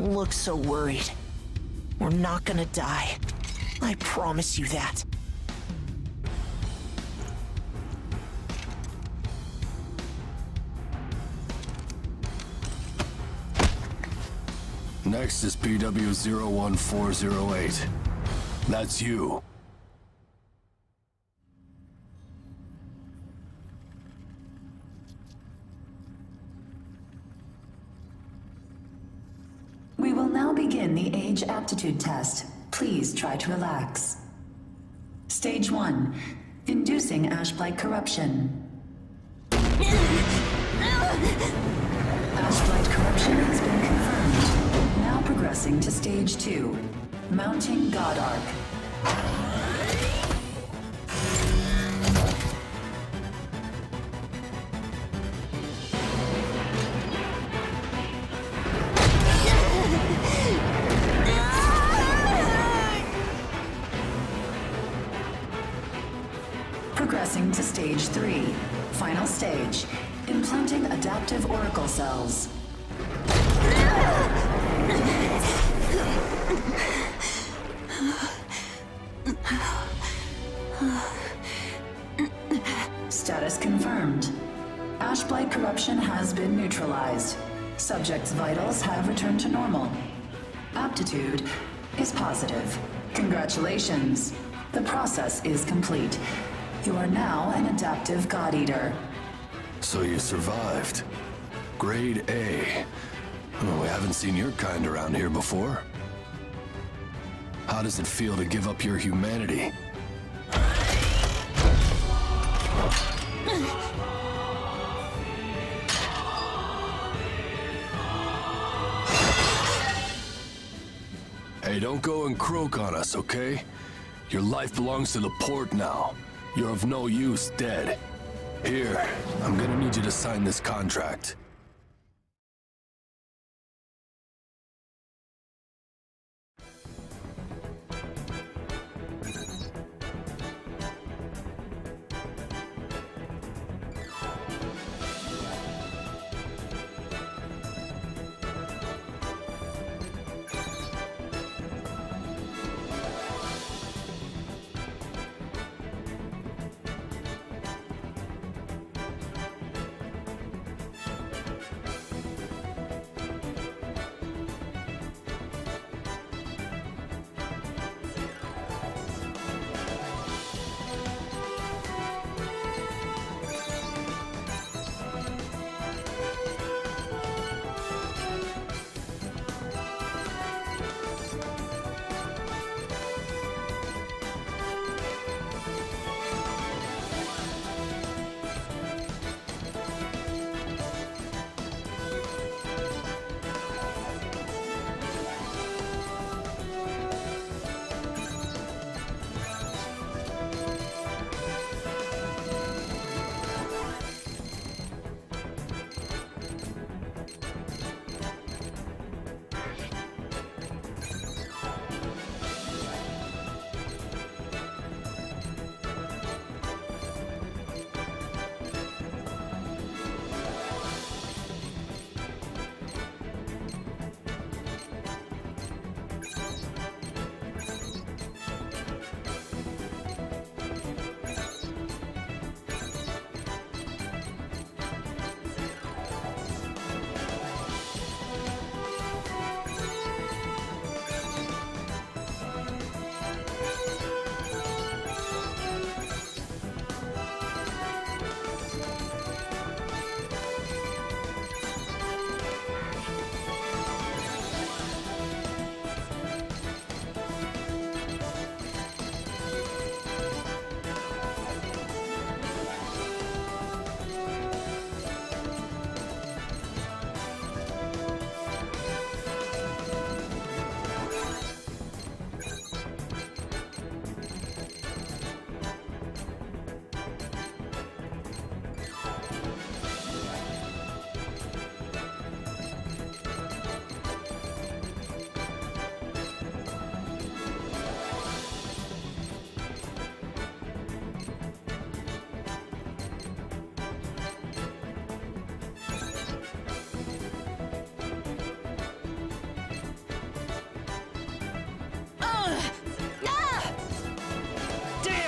Don't look so worried. We're not gonna die. I promise you that. Next is PW01408. That's you. We will now begin the age aptitude test. Please try to relax. Stage 1. Inducing ash-blight corruption. Ash-blight corruption has been confirmed. Now progressing to Stage 2. Mounting God Arc. Progressing to Stage 3. Final stage. Implanting adaptive oracle cells. Status confirmed. Ash-blight corruption has been neutralized. Subject's vitals have returned to normal. Aptitude is positive. Congratulations. The process is complete. You are now an adaptive God Eater. So you survived. Grade A. Oh, we haven't seen your kind around here before. How does it feel to give up your humanity? Hey, don't go and croak on us, okay? Your life belongs to the port now. You're of no use, dead. Here, I'm gonna need you to sign this contract.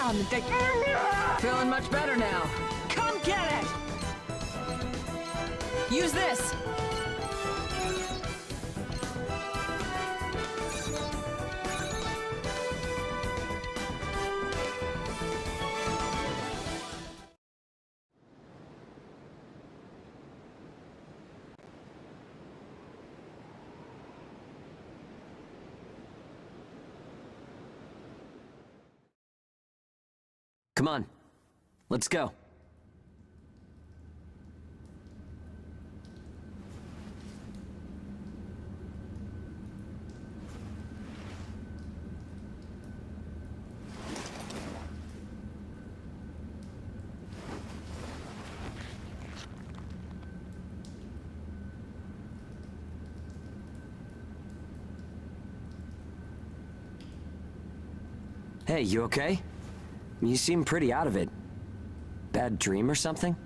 on the deck. Feeling much better now. Come get it! Use this! Come on, let's go. Hey, you okay? You seem pretty out of it. Bad dream or something?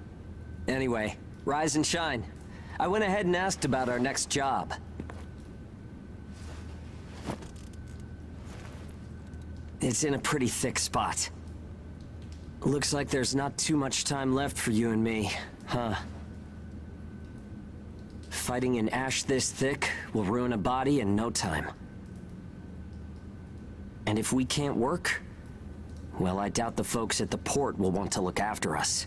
Anyway, rise and shine. I went ahead and asked about our next job. It's in a pretty thick spot. Looks like there's not too much time left for you and me, huh? Fighting an ash this thick will ruin a body in no time. And if we can't work, well, I doubt the folks at the port will want to look after us.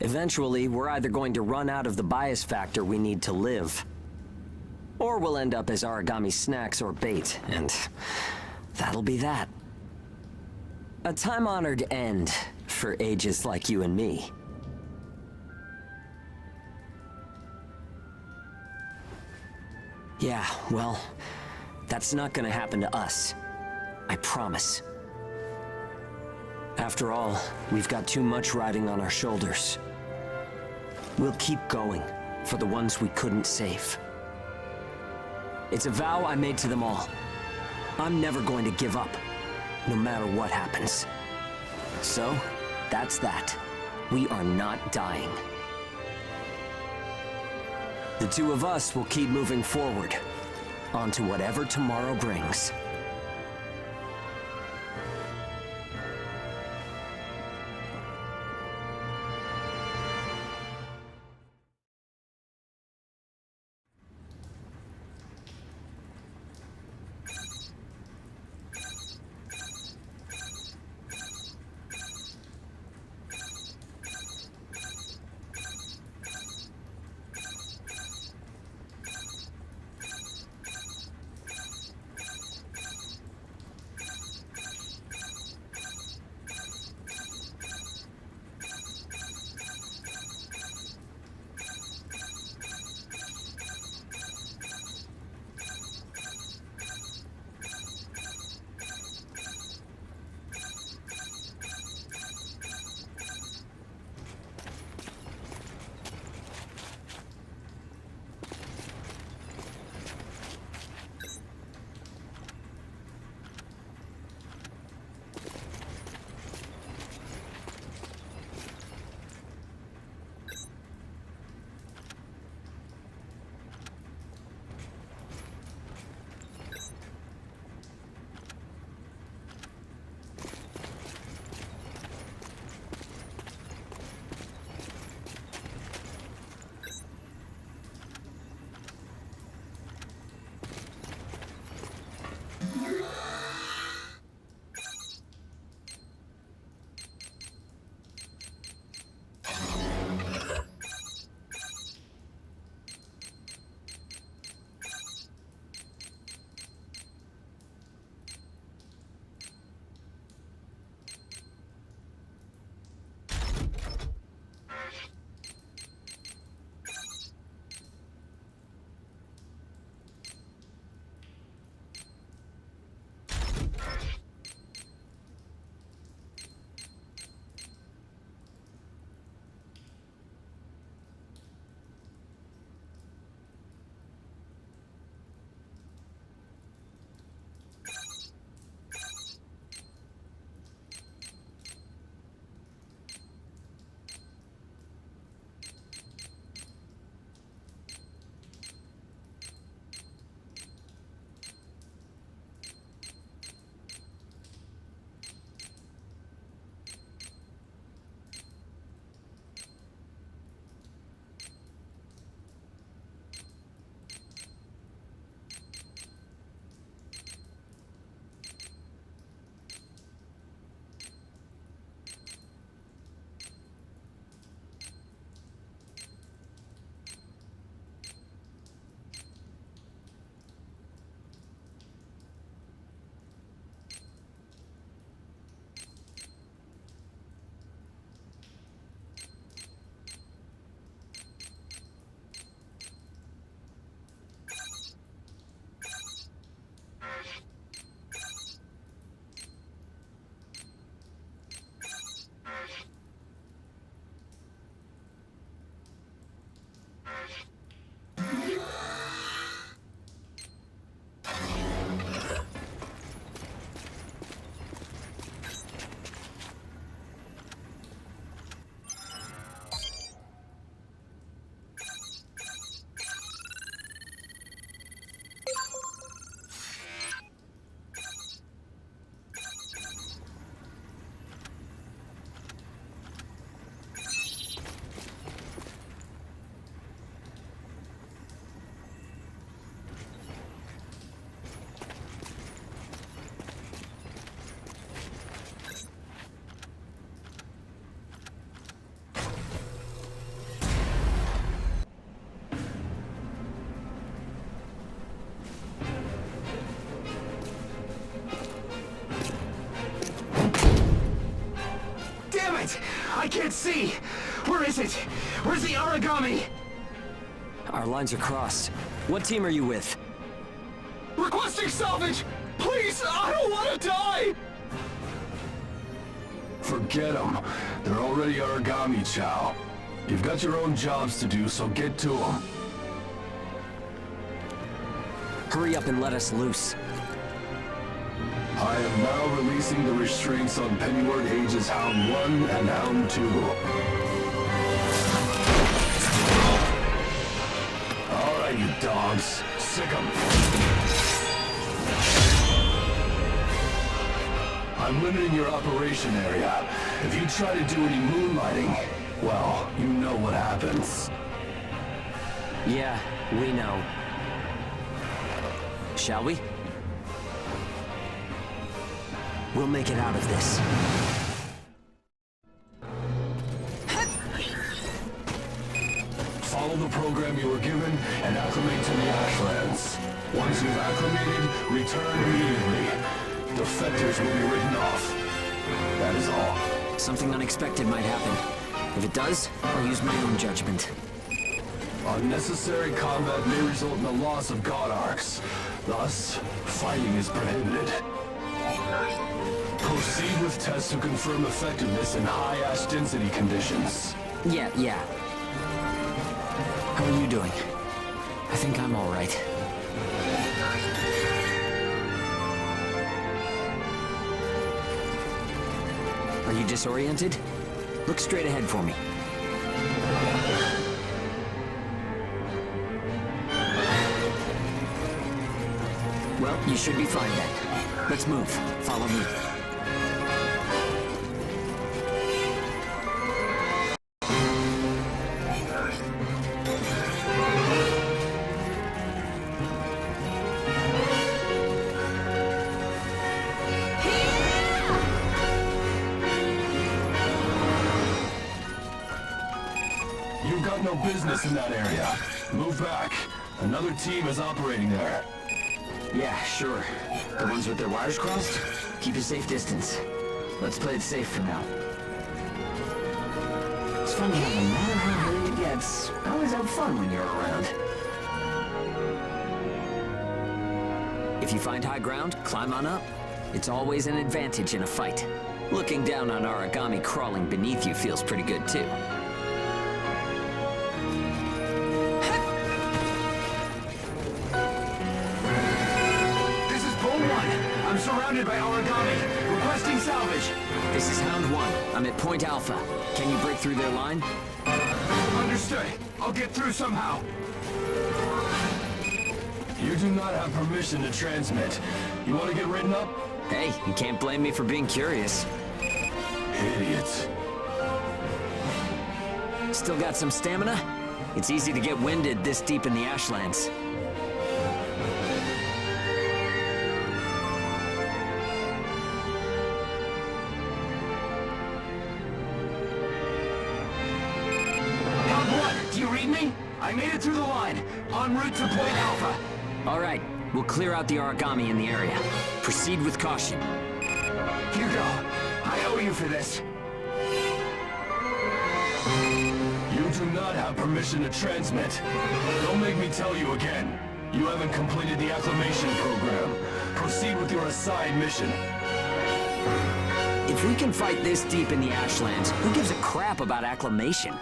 Eventually, we're either going to run out of the bias factor we need to live, or we'll end up as origami snacks or bait, and that'll be that. A time-honored end for ages like you and me. Yeah, well, that's not gonna happen to us. I promise. After all, we've got too much riding on our shoulders. We'll keep going for the ones we couldn't save. It's a vow I made to them all. I'm never going to give up, no matter what happens. So, that's that. We are not dying. The two of us will keep moving forward, on to whatever tomorrow brings. it! I can't see! Where is it? Where's the origami? Our lines are crossed. What team are you with? Requesting salvage! Please, I don't want to die! Forget them. They're already origami, Chow. You've got your own jobs to do, so get to them. Hurry up and let us loose. I am now releasing the restraints on Pennyward Ages Hound 1 and Hound 2. Alright, you dogs. Sick 'em. I'm limiting your operation area. If you try to do any moonlighting, well, you know what happens. Yeah, we know. Shall we? We'll make it out of this. Follow the program you were given and acclimate to the Ashlands. Once you've acclimated, return immediately. Defectors will be written off. That is all. Something unexpected might happen. If it does, I'll use my own judgment. Unnecessary combat may result in the loss of god arcs. Thus, fighting is prohibited. Proceed with tests to confirm effectiveness in high ash density conditions. Yeah. How are you doing? I think I'm all right. Are you disoriented? Look straight ahead for me. Well, you should be fine then. Let's move. Follow me. You've got no business in that area. Move back. Another team is operating there. Yeah, sure. The ones with their wires crossed? Keep a safe distance. Let's play it safe for now. It's funny how no matter how hairy it gets, I always have fun when you're around. If you find high ground, climb on up. It's always an advantage in a fight. Looking down on origami crawling beneath you feels pretty good too. I'm surrounded by origami. Requesting salvage. This is Hound 1. I'm at Point Alpha. Can you break through their line? Understood. I'll get through somehow. You do not have permission to transmit. You want to get written up? Hey, you can't blame me for being curious. Idiots. Still got some stamina? It's easy to get winded this deep in the Ashlands. Do you read me? I made it through the line, en route to Point Alpha. All right, we'll clear out the origami in the area. Proceed with caution. Hugo, I owe you for this. You do not have permission to transmit. Don't make me tell you again. You haven't completed the acclimation program. Proceed with your assigned mission. If we can fight this deep in the Ashlands, who gives a crap about acclimation?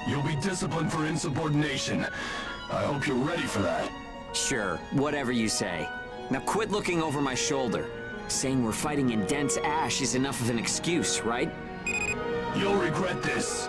You'll be disciplined for insubordination. I hope you're ready for that. Sure, whatever you say. Now quit looking over my shoulder. Saying we're fighting in dense ash is enough of an excuse, right? You'll regret this.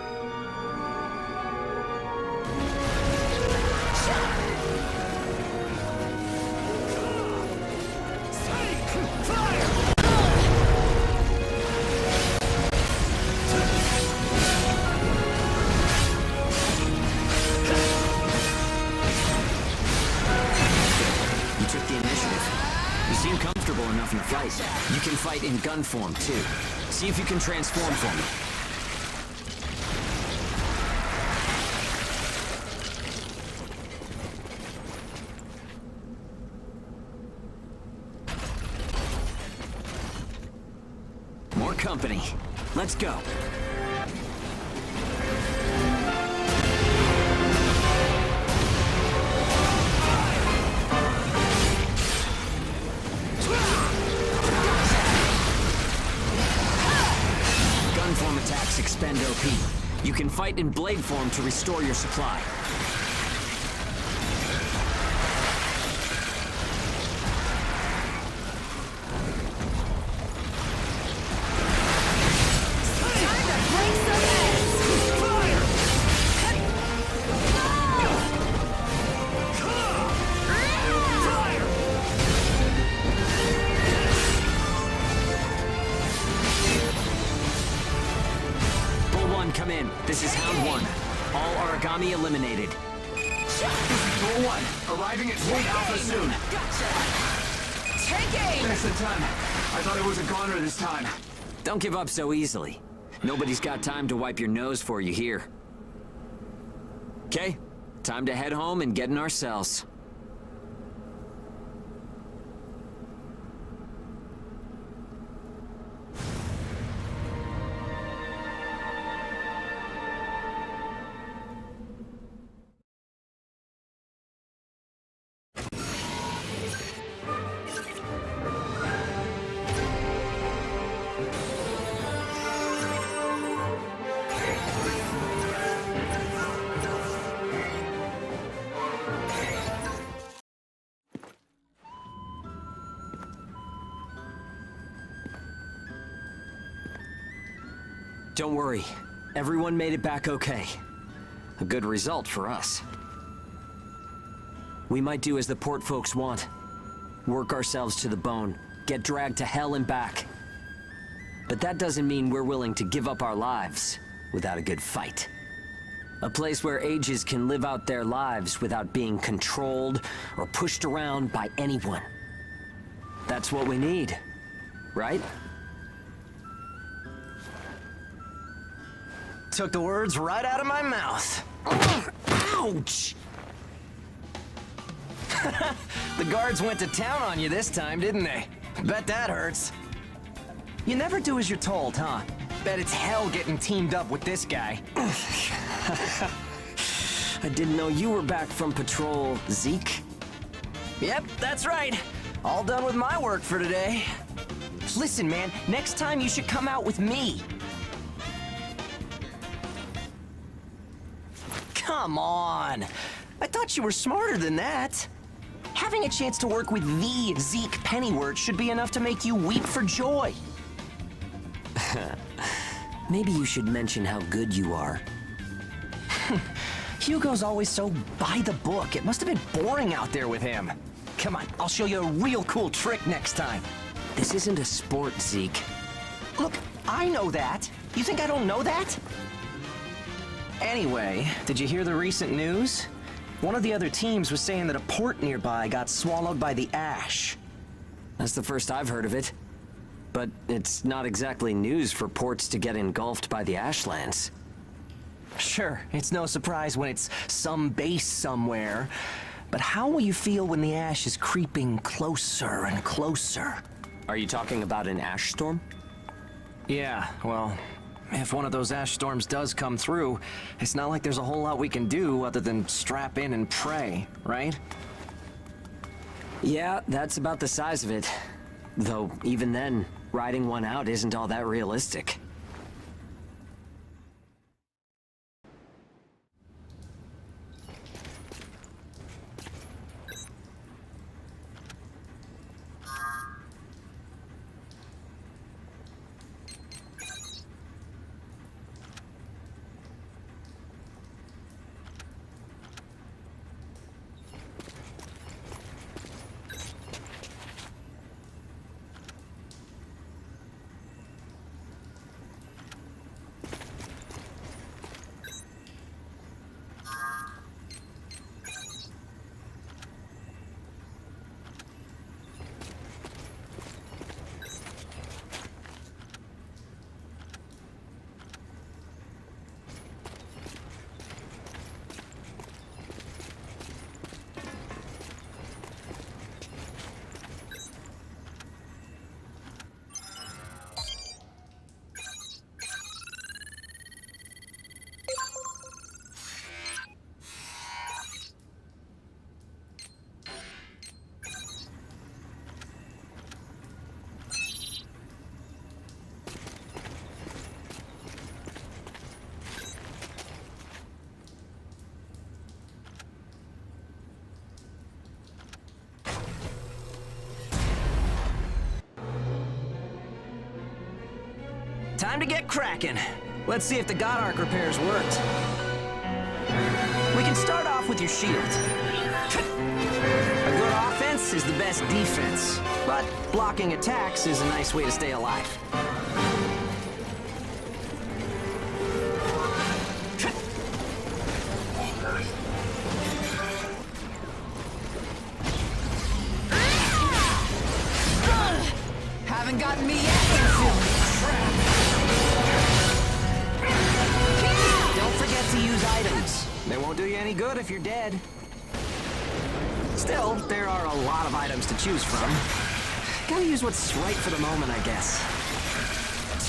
You can fight in gun form, too. See if you can transform for me. More company. Let's go. Gun form attacks expend OP. You can fight in blade form to restore your supply. Come in. This is Hound 1. All origami eliminated. Bull 1, arriving at Point Alpha soon. Gotcha! Take aim! That's the time. I thought it was a goner this time. Don't give up so easily. Nobody's got time to wipe your nose for you here. Okay, time to head home and get in our cells. Don't worry. Everyone made it back okay. A good result for us. We might do as the port folks want. Work ourselves to the bone. Get dragged to hell and back. But that doesn't mean we're willing to give up our lives without a good fight. A place where ages can live out their lives without being controlled or pushed around by anyone. That's what we need, right? Took the words right out of my mouth. Ouch! The guards went to town on you this time, didn't they? Bet that hurts. You never do as you're told, huh? Bet it's hell getting teamed up with this guy. I didn't know you were back from patrol, Zeke. Yep, that's right. All done with my work for today. Listen, man, next time you should come out with me. Come on. I thought you were smarter than that. Having a chance to work with the Zeke Pennyworth should be enough to make you weep for joy. Maybe you should mention how good you are. Hugo's always so by the book. It must have been boring out there with him. Come on, I'll show you a real cool trick next time. This isn't a sport, Zeke. Look, I know that. You think I don't know that? Anyway, did you hear the recent news? One of the other teams was saying that a port nearby got swallowed by the ash. That's the first I've heard of it. But it's not exactly news for ports to get engulfed by the ashlands. Sure, it's no surprise when it's some base somewhere. But how will you feel when the ash is creeping closer and closer? Are you talking about an ash storm? Yeah, well, if one of those ash storms does come through, it's not like there's a whole lot we can do other than strap in and pray, right? Yeah, that's about the size of it. Though, even then, riding one out isn't all that realistic. time to get cracking. Let's see if the God Arc repairs worked. We can start off with your shield. A good offense is the best defense, but blocking attacks is a nice way to stay alive. Haven't gotten me yet, you filthy crap! Don't forget to use items. They won't do you any good if you're dead. Still, there are a lot of items to choose from. Gotta use what's right for the moment, I guess.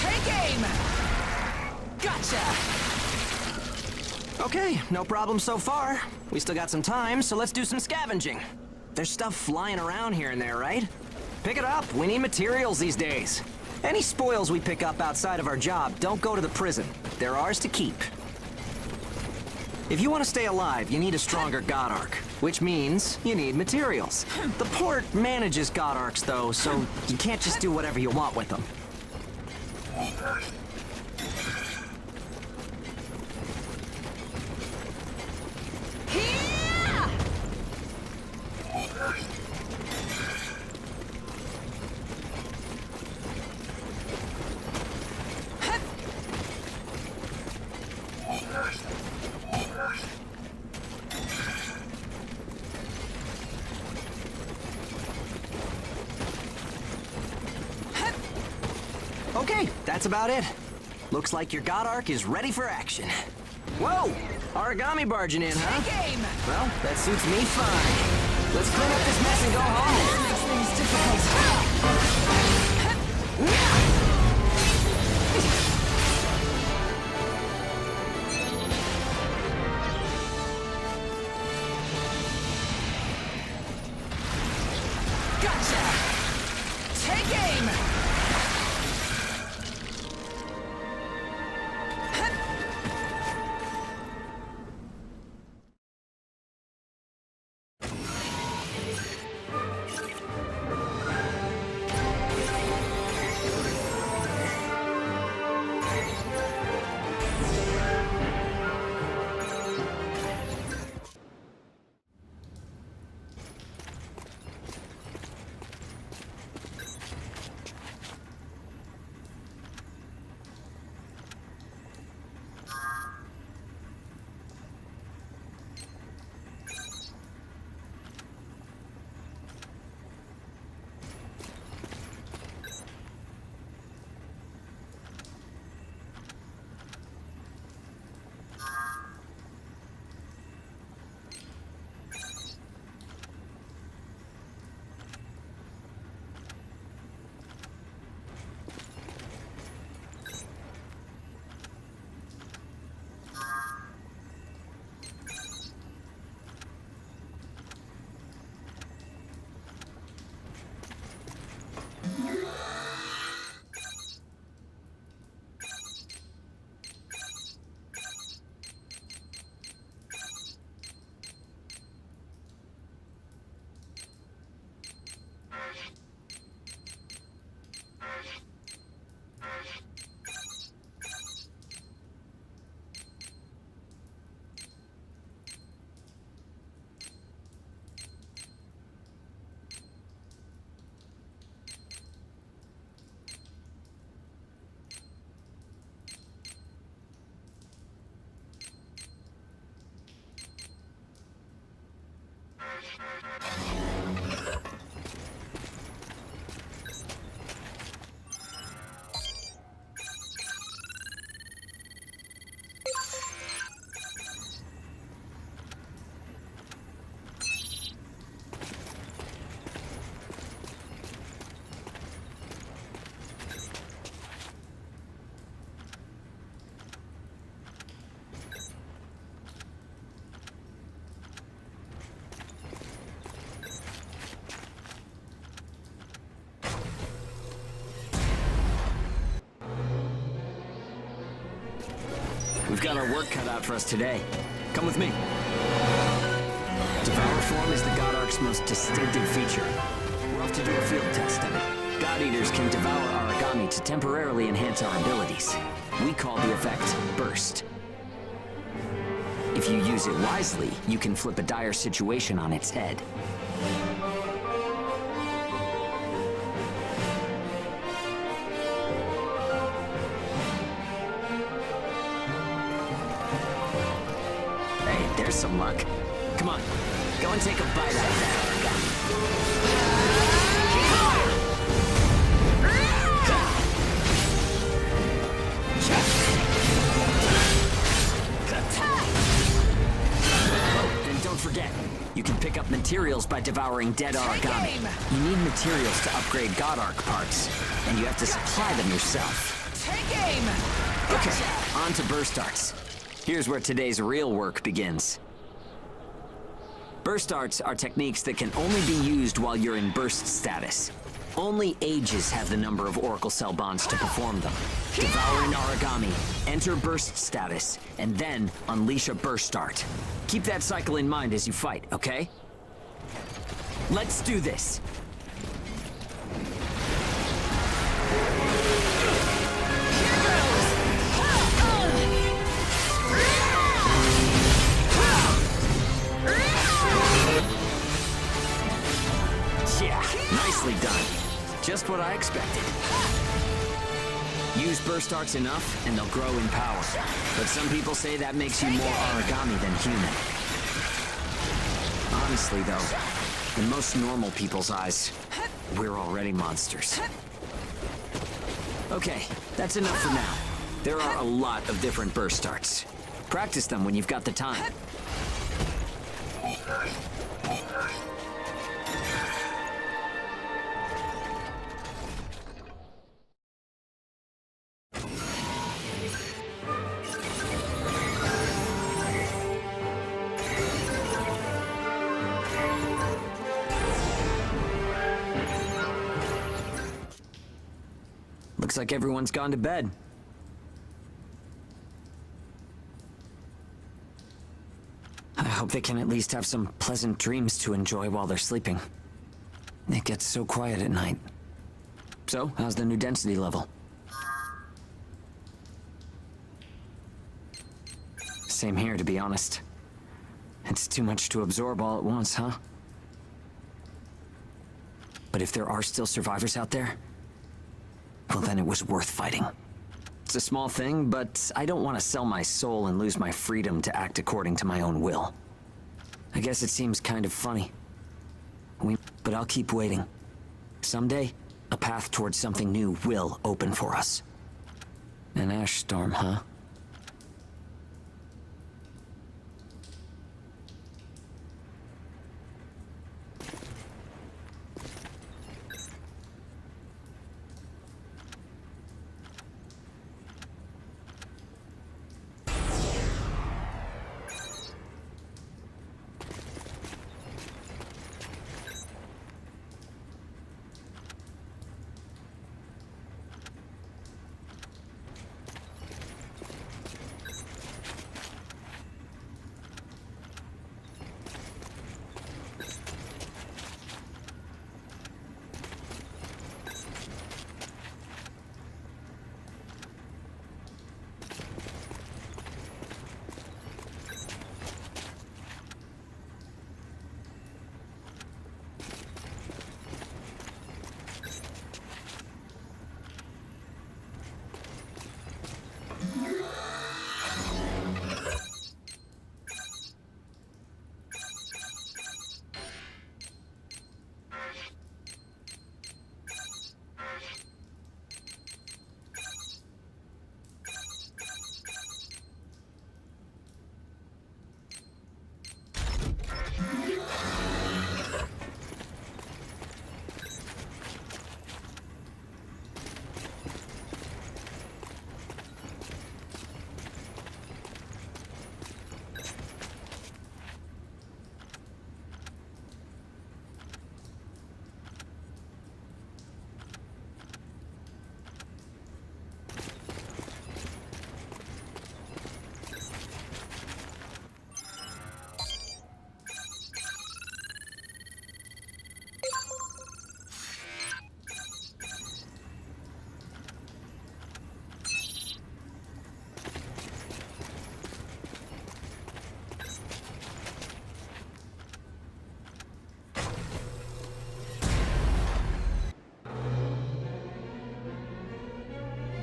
Take aim! Gotcha! Okay, no problem so far. We still got some time, so let's do some scavenging. There's stuff flying around here and there, right? Pick it up. We need materials these days. Any spoils we pick up outside of our job don't go to the prison. They're ours to keep. If you want to stay alive, you need a stronger God Arc, which means you need materials. The port manages God Arcs, though, so you can't just do whatever you want with them. Okay, that's about it. Looks like your God Arc is ready for action. Whoa! Origami barging in, huh? Take aim! Well, that suits me fine. Let's clean up this mess and go home. Makes things difficult. Gotcha! Take aim! We've got our work cut out for us today. Come with me. Devour form is the God Arc's most distinctive feature. We're off to do a field test of it. God Eaters can devour origami to temporarily enhance our abilities. We call the effect Burst. If you use it wisely, you can flip a dire situation on its head. Hey, there's some luck. Come on, go and take a bite out of that origami. And don't forget, you can pick up materials by devouring dead origami. You need materials to upgrade God Arc parts, and you have to supply them yourself. Take aim! Okay, on to burst arts. Here's where today's real work begins. Burst arts are techniques that can only be used while you're in burst status. Only ages have the number of Oracle Cell bonds to perform them. Devour an origami, enter burst status, and then unleash a burst art. Keep that cycle in mind as you fight, okay? Let's do this! Yeah, nicely done. Just what I expected. Use burst arts enough, and they'll grow in power. But some people say that makes you more origami than human. Honestly, though, in most normal people's eyes, we're already monsters. Okay, that's enough for now. There are a lot of different burst arts. Practice them when you've got the time. Looks like everyone's gone to bed. I hope they can at least have some pleasant dreams to enjoy while they're sleeping. It gets so quiet at night. So, how's the new density level? Same here, to be honest. It's too much to absorb all at once, huh? But if there are still survivors out there, well, then it was worth fighting. It's a small thing, but I don't want to sell my soul and lose my freedom to act according to my own will. I guess it seems kind of funny. But I'll keep waiting. Someday, a path towards something new will open for us. An ash storm, huh?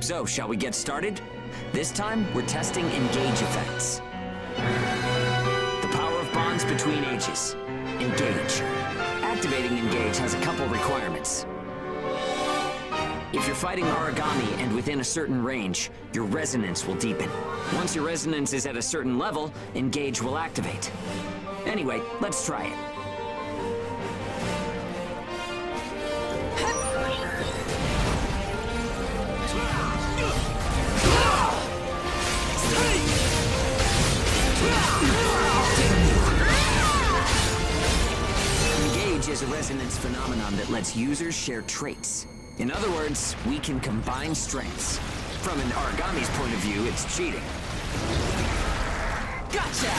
So, shall we get started? This time, we're testing engage effects. The power of bonds between ages. Engage. Activating engage has a couple requirements. If you're fighting origami and within a certain range, your resonance will deepen. Once your resonance is at a certain level, engage will activate. Anyway, let's try it. Engage is a resonance phenomenon that lets users share traits. In other words, we can combine strengths. From an origami's point of view, it's cheating. Gotcha!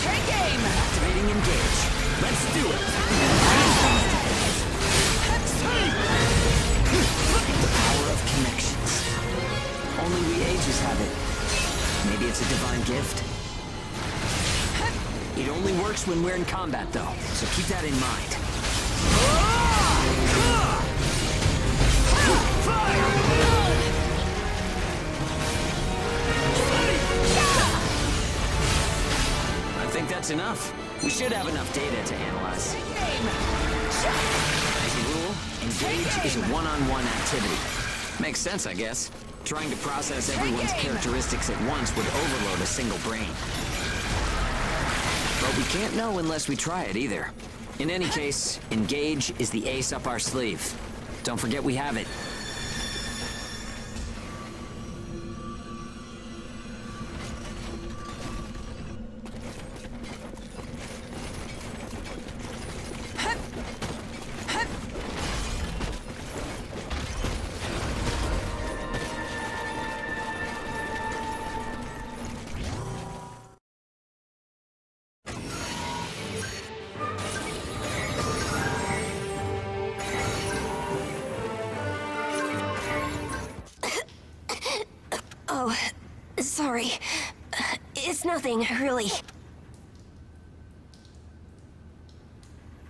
Take aim! Activating engage. Let's do it! The power of connections. Only we ages have it. Maybe it's a divine gift? It only works when we're in combat, though, so keep that in mind. I think that's enough. We should have enough data to analyze. As a rule, engage is a one-on-one activity. Makes sense, I guess. Trying to process everyone's characteristics at once would overload a single brain. But we can't know unless we try it either. In any case, engage is the ace up our sleeve. Don't forget we have it. Oh, sorry. It's nothing, really.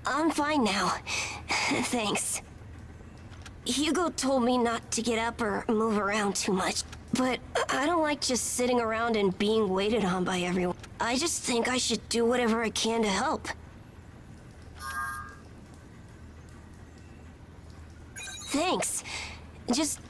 I'm fine now. Thanks. Hugo told me not to get up or move around too much, but I don't like just sitting around and being waited on by everyone. I just think I should do whatever I can to help. Thanks. Just...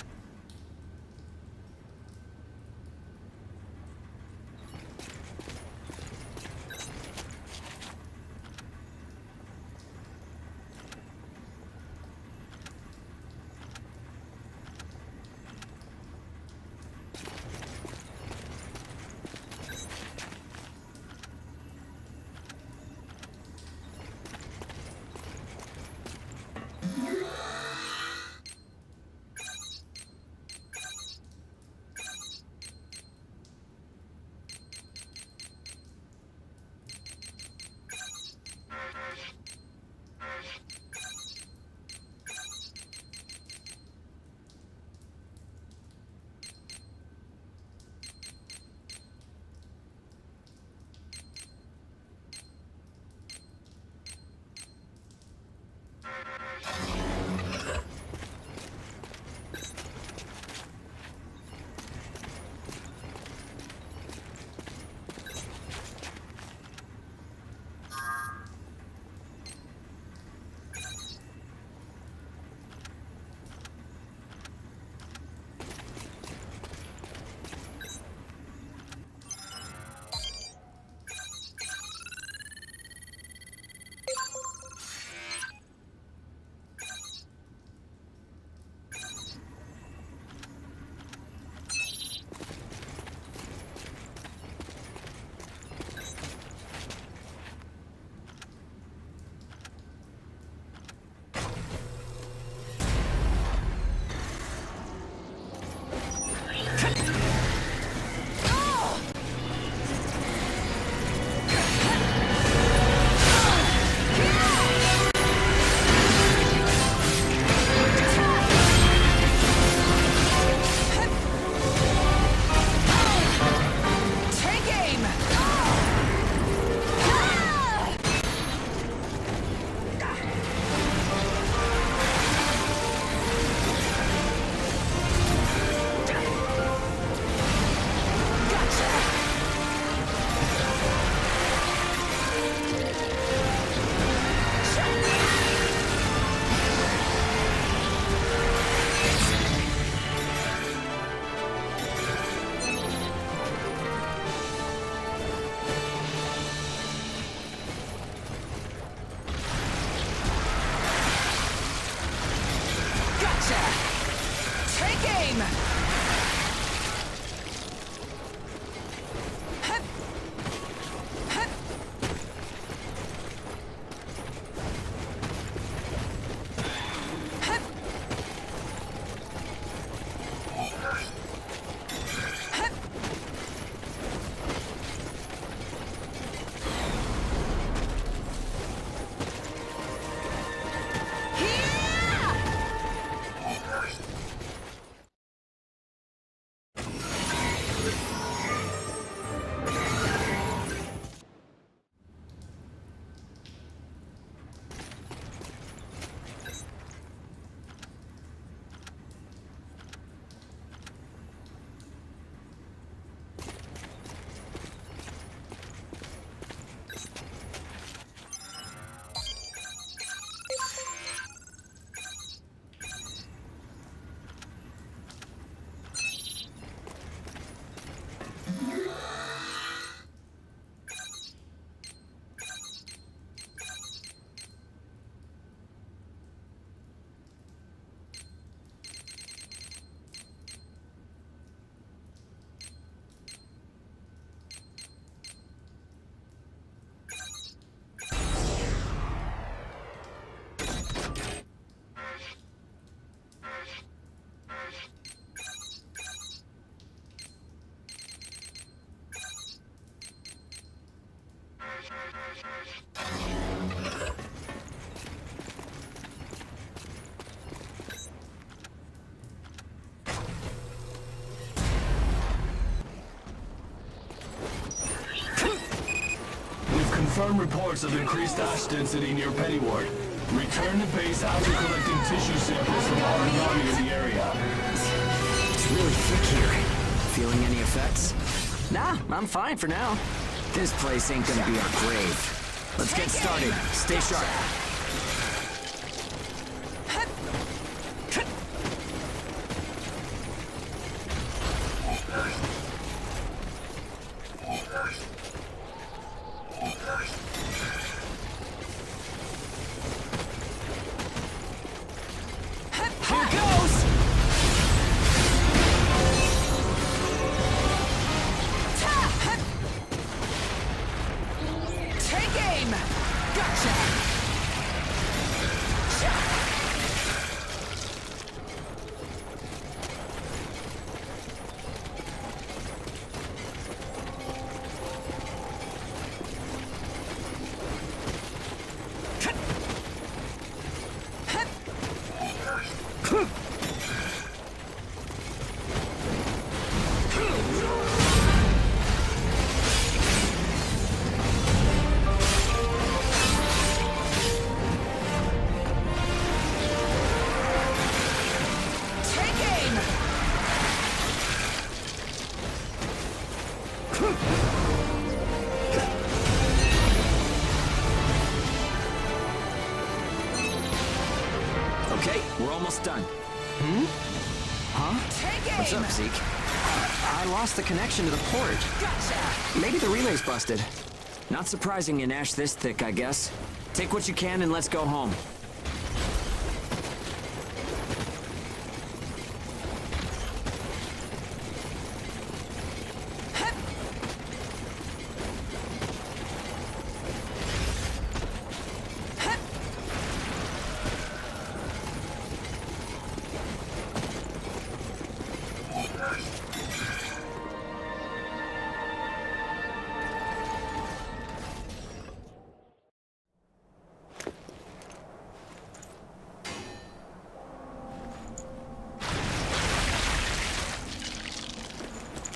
confirmed reports of increased ash density near Pennyward. Return to base after collecting tissue samples from origami in the area. It's really thick here. Feeling any effects? Nah, I'm fine for now. This place ain't gonna be our grave. Let's get started. Stay sharp. Okay, we're almost done. What's up, Zeke? I lost the connection to the port. Gotcha. Maybe the relay's busted. Not surprising in ash this thick, I guess. Take what you can and let's go home.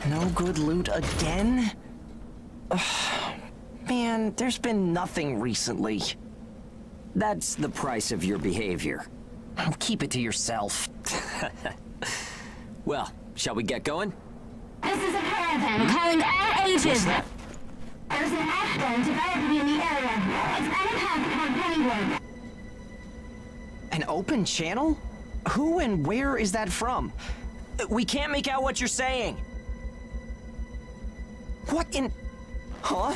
No good loot again? Ugh, man, there's been nothing recently. That's the price of your behavior. Keep it to yourself. Well, shall we get going? This is a caravan calling all ages. There's an ash storm developing in the area. It's on a path toward Pennyward. An open channel? Who and where is that from? We can't make out what you're saying. What in... Huh?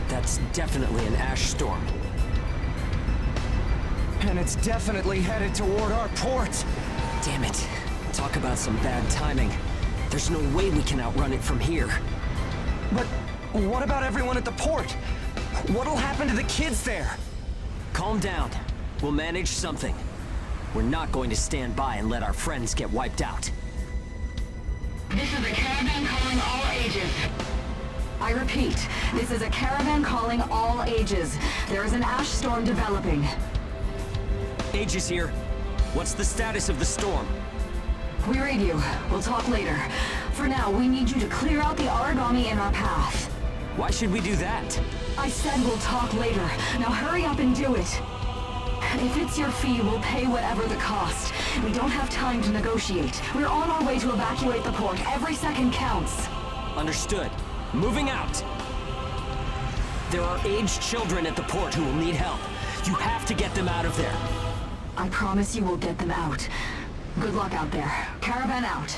That's definitely an ash storm. And it's definitely headed toward our port. Damn it. Talk about some bad timing. There's no way we can outrun it from here. But what about everyone at the port? What'll happen to the kids there? Calm down. We'll manage something. We're not going to stand by and let our friends get wiped out. This is a caravan calling all ages. I repeat, this is a caravan calling all ages. There is an ash storm developing. Aegis here. What's the status of the storm? We read you. We'll talk later. For now, we need you to clear out the origami in our path. Why should we do that? I said we'll talk later. Now hurry up and do it. If it's your fee, we'll pay whatever the cost. We don't have time to negotiate. We're on our way to evacuate the port. Every second counts. Understood. Moving out. There are aged children at the port who will need help. You have to get them out of there. I promise you we'll get them out. Good luck out there. Caravan out.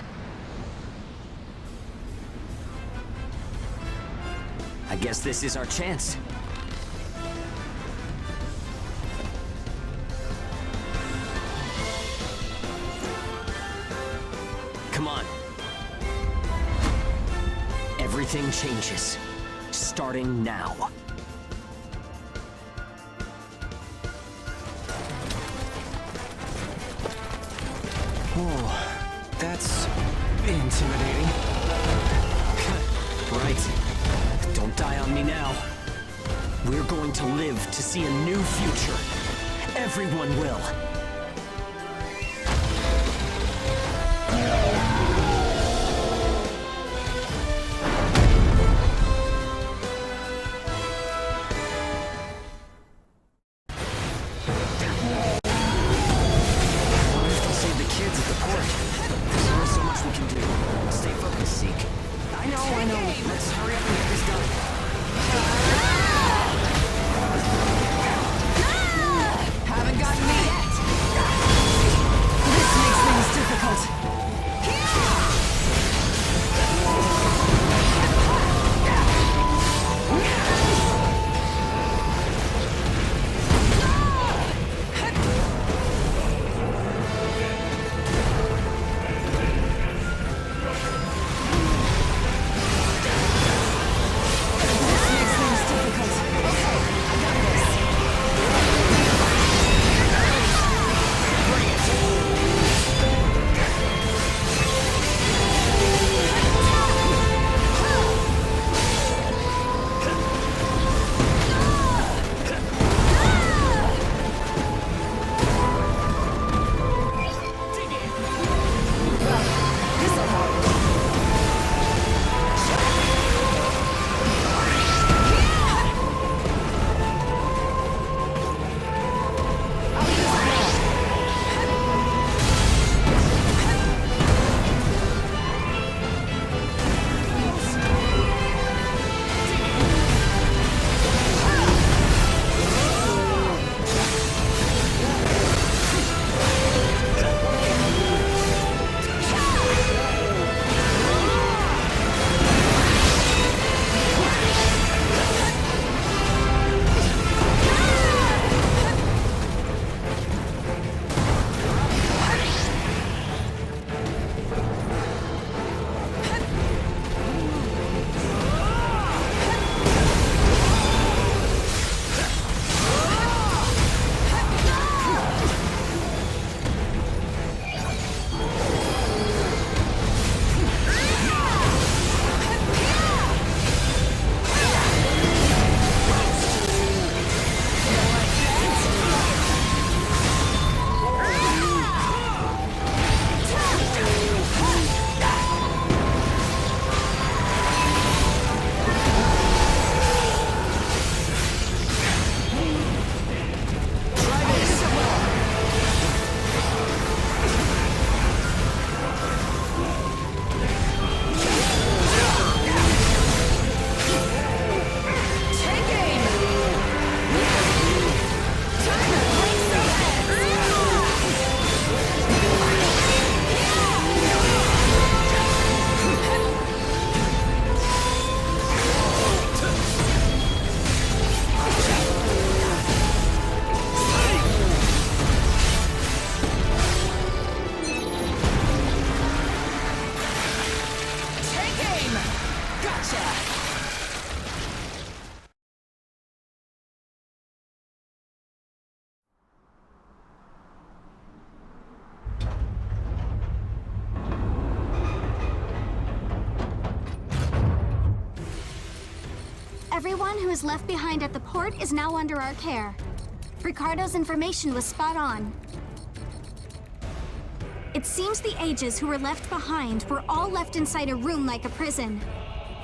I guess this is our chance. Come on. Everything changes. Starting now. Whoa, that's intimidating. Right. Don't die on me now. We're going to live to see a new future. Everyone will. Everyone who is left behind at the port is now under our care. Ricardo's information was spot on. It seems the ages who were left behind were all left inside a room like a prison.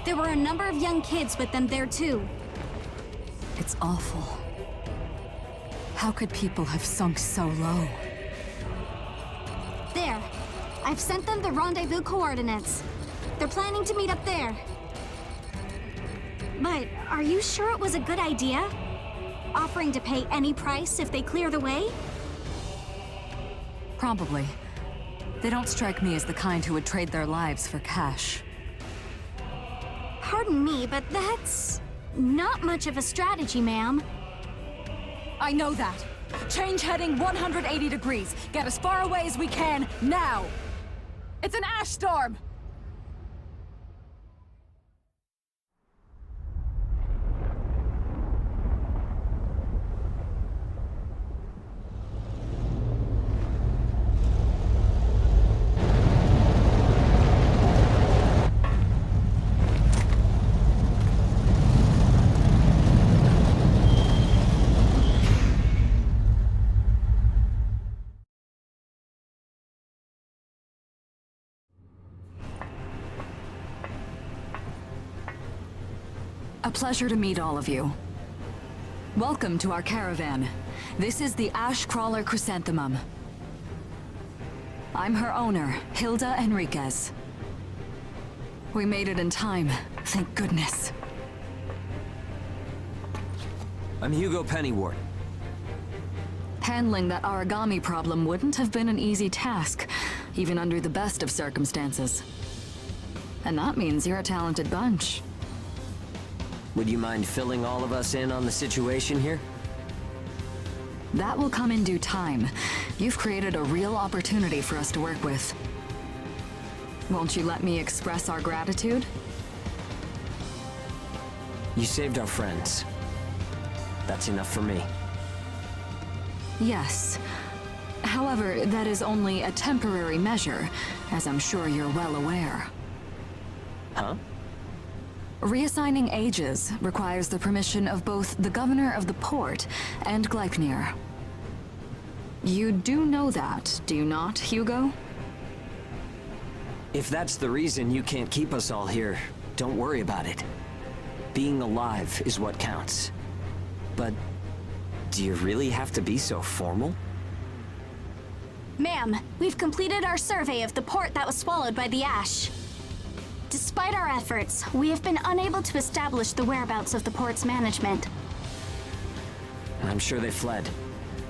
There were a number of young kids with them there too. It's awful. How could people have sunk so low? There. I've sent them the rendezvous coordinates. They're planning to meet up there. But are you sure it was a good idea? Offering to pay any price if they clear the way? Probably. They don't strike me as the kind who would trade their lives for cash. Pardon me, but that's not much of a strategy, ma'am. I know that. Change heading 180 degrees. Get as far away as we can, now! It's an ash storm! A pleasure to meet all of you. Welcome to our caravan. This is the Ash Crawler Chrysanthemum. I'm her owner, Hilda Enriquez. We made it in time, thank goodness. I'm Hugo Pennywort. Handling that origami problem wouldn't have been an easy task, even under the best of circumstances. And that means you're a talented bunch. Would you mind filling all of us in on the situation here? That will come in due time. You've created a real opportunity for us to work with. Won't you let me express our gratitude? You saved our friends. That's enough for me. Yes. However, that is only a temporary measure, as I'm sure you're well aware. Huh? Reassigning ages requires the permission of both the governor of the port and Gleipnir. You do know that, do you not, Hugo? If that's the reason you can't keep us all here, don't worry about it. Being alive is what counts. But do you really have to be so formal? Ma'am, we've completed our survey of the port that was swallowed by the ash. Despite our efforts, we have been unable to establish the whereabouts of the port's management. I'm sure they fled.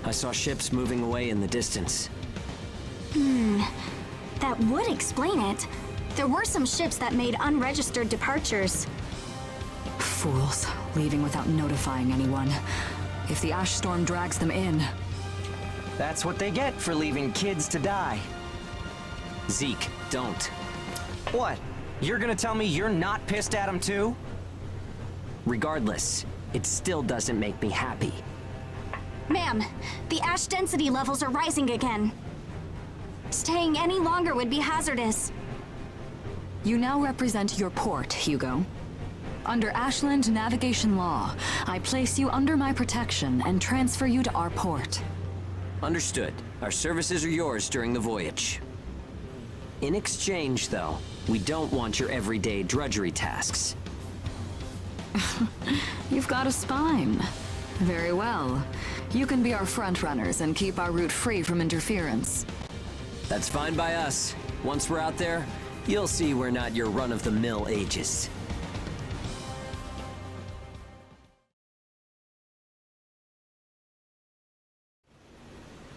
I saw ships moving away in the distance. That would explain it. There were some ships that made unregistered departures. Fools, leaving without notifying anyone. If the ash storm drags them in... That's what they get for leaving kids to die. Zeke, don't. What? You're gonna tell me you're not pissed at them too? Regardless, it still doesn't make me happy. Ma'am, the ash density levels are rising again. Staying any longer would be hazardous. You now represent your port, Hugo. Under Ashland navigation law, I place you under my protection and transfer you to our port. Understood. Our services are yours during the voyage. In exchange, though, we don't want your everyday drudgery tasks. You've got a spine. Very well. You can be our front runners and keep our route free from interference. That's fine by us. Once we're out there, you'll see we're not your run-of-the-mill ages.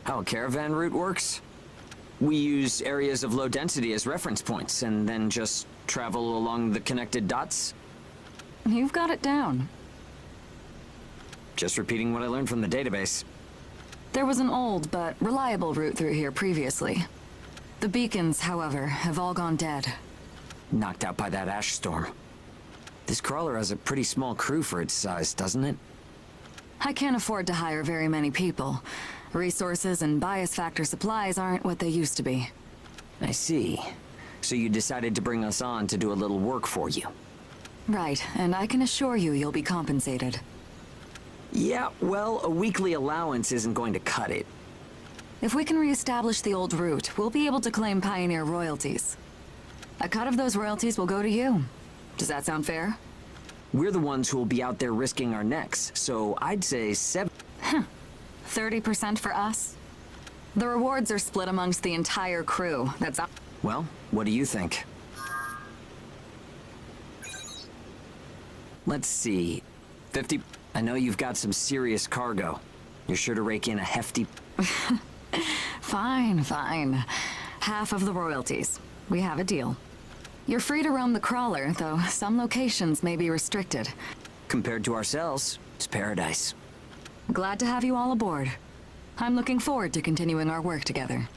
How a caravan route works? We use areas of low density as reference points, and then just travel along the connected dots? You've got it down. Just repeating what I learned from the database. There was an old but reliable route through here previously. The beacons, however, have all gone dead. Knocked out by that ash storm. This crawler has a pretty small crew for its size, doesn't it? I can't afford to hire very many people. Resources and bias factor supplies aren't what they used to be. I see. So you decided to bring us on to do a little work for you. Right, and I can assure you you'll be compensated. Yeah, well, a weekly allowance isn't going to cut it. If we can reestablish the old route, we'll be able to claim Pioneer royalties. A cut of those royalties will go to you. Does that sound fair? We're the ones who will be out there risking our necks, so I'd say 30% for us? The rewards are split amongst the entire crew. That's up. Well, what do you think? Let's see. 50... I know you've got some serious cargo. You're sure to rake in a hefty... Fine, fine. Half of the royalties. We have a deal. You're free to roam the crawler, though some locations may be restricted. Compared to ourselves, it's paradise. Glad to have you all aboard. I'm looking forward to continuing our work together.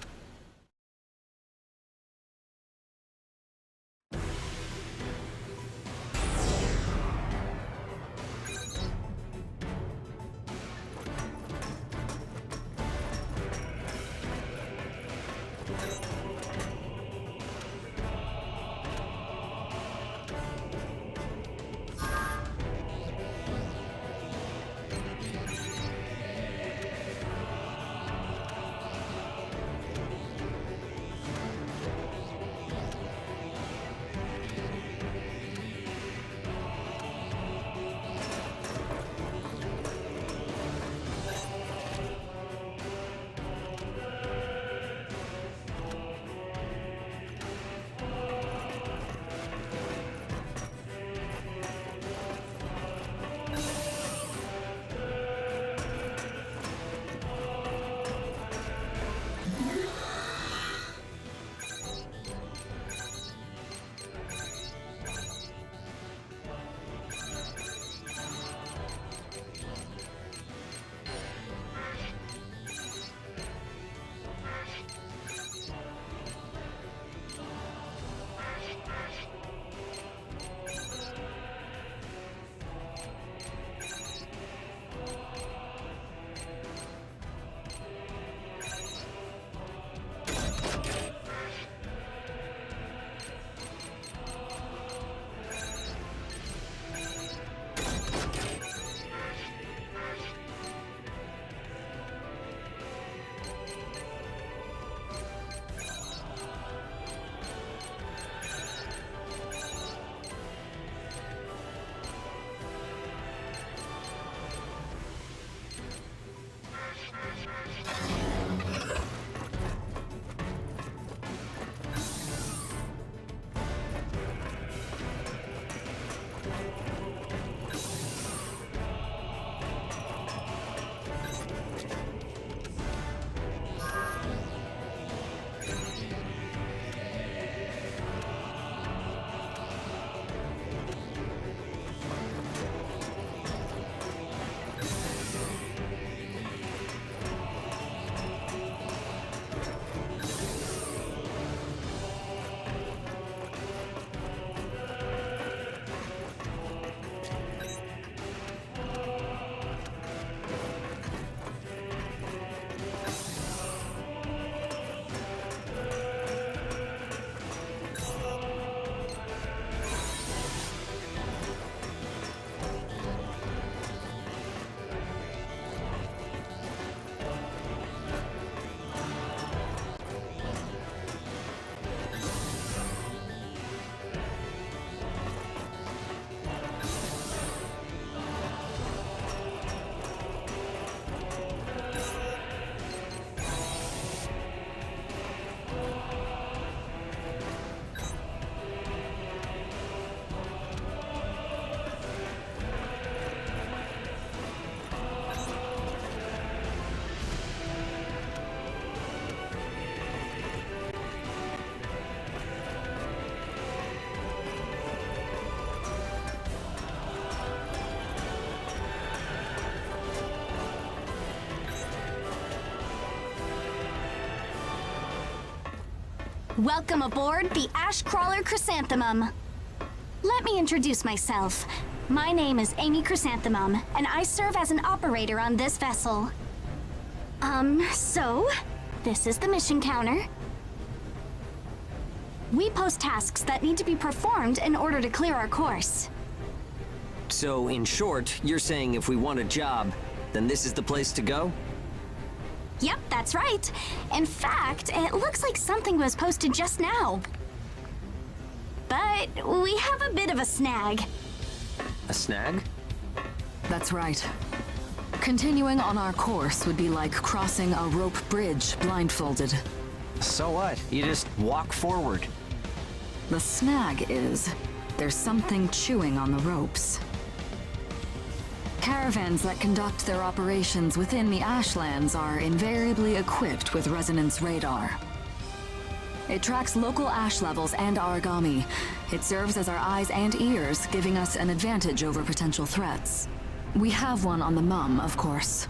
Welcome aboard the Ash Crawler Chrysanthemum. Let me introduce myself. My name is Amy Chrysanthemum, and I serve as an operator on this vessel. So, this is the mission counter. We post tasks that need to be performed in order to clear our course. So, in short, you're saying if we want a job, then this is the place to go? Yep, that's right. In fact, it looks like something was posted just now. But we have a bit of a snag. A snag? That's right. Continuing on our course would be like crossing a rope bridge blindfolded. So what? You just walk forward. The snag is, there's something chewing on the ropes. Caravans that conduct their operations within the Ashlands are invariably equipped with resonance radar. It tracks local ash levels and origami. It serves as our eyes and ears, giving us an advantage over potential threats. We have one on the mum, of course.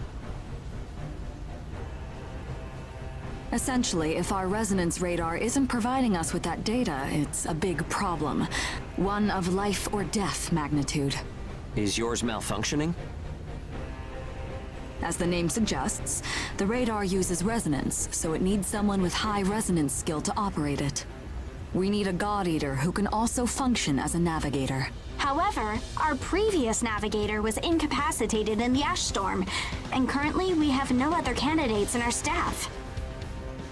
Essentially, if our resonance radar isn't providing us with that data, it's a big problem. One of life or death magnitude. Is yours malfunctioning? As the name suggests, the radar uses resonance, so it needs someone with high resonance skill to operate it. We need a God Eater who can also function as a navigator. However, our previous navigator was incapacitated in the ash storm, and currently we have no other candidates in our staff.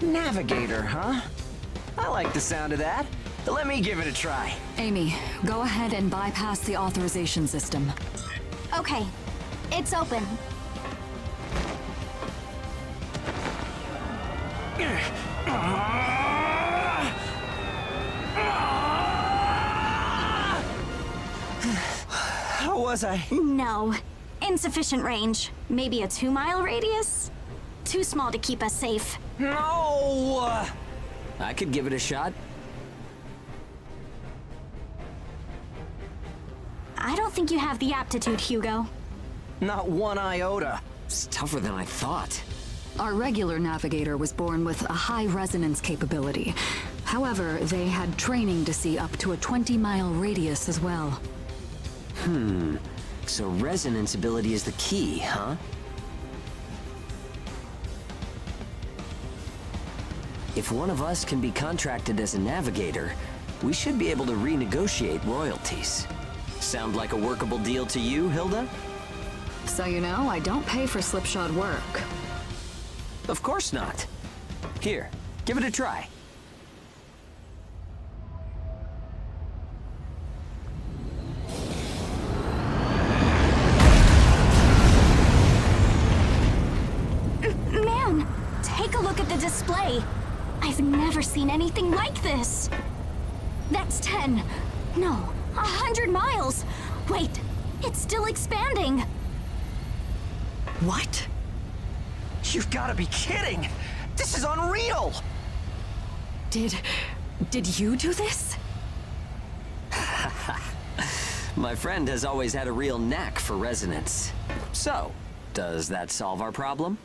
Navigator, huh? I like the sound of that. Let me give it a try. Amy, go ahead and bypass the authorization system. Okay, it's open. How was I? No. Insufficient range. Maybe a 2-mile radius? Too small to keep us safe. No! I could give it a shot. I don't think you have the aptitude, Hugo. Not one iota. It's tougher than I thought. Our regular navigator was born with a high resonance capability. However, they had training to see up to a 20-mile radius as well. So resonance ability is the key, huh? If one of us can be contracted as a navigator, we should be able to renegotiate royalties. Sound like a workable deal to you, Hilda? So you know, I don't pay for slipshod work. Of course not. Here, give it a try. Man, take a look at the display. I've never seen anything like this. That's 10. No, 100 miles. Wait, it's still expanding. What? You've got to be kidding! This is unreal! Did you do this? My friend has always had a real knack for resonance. So, does that solve our problem?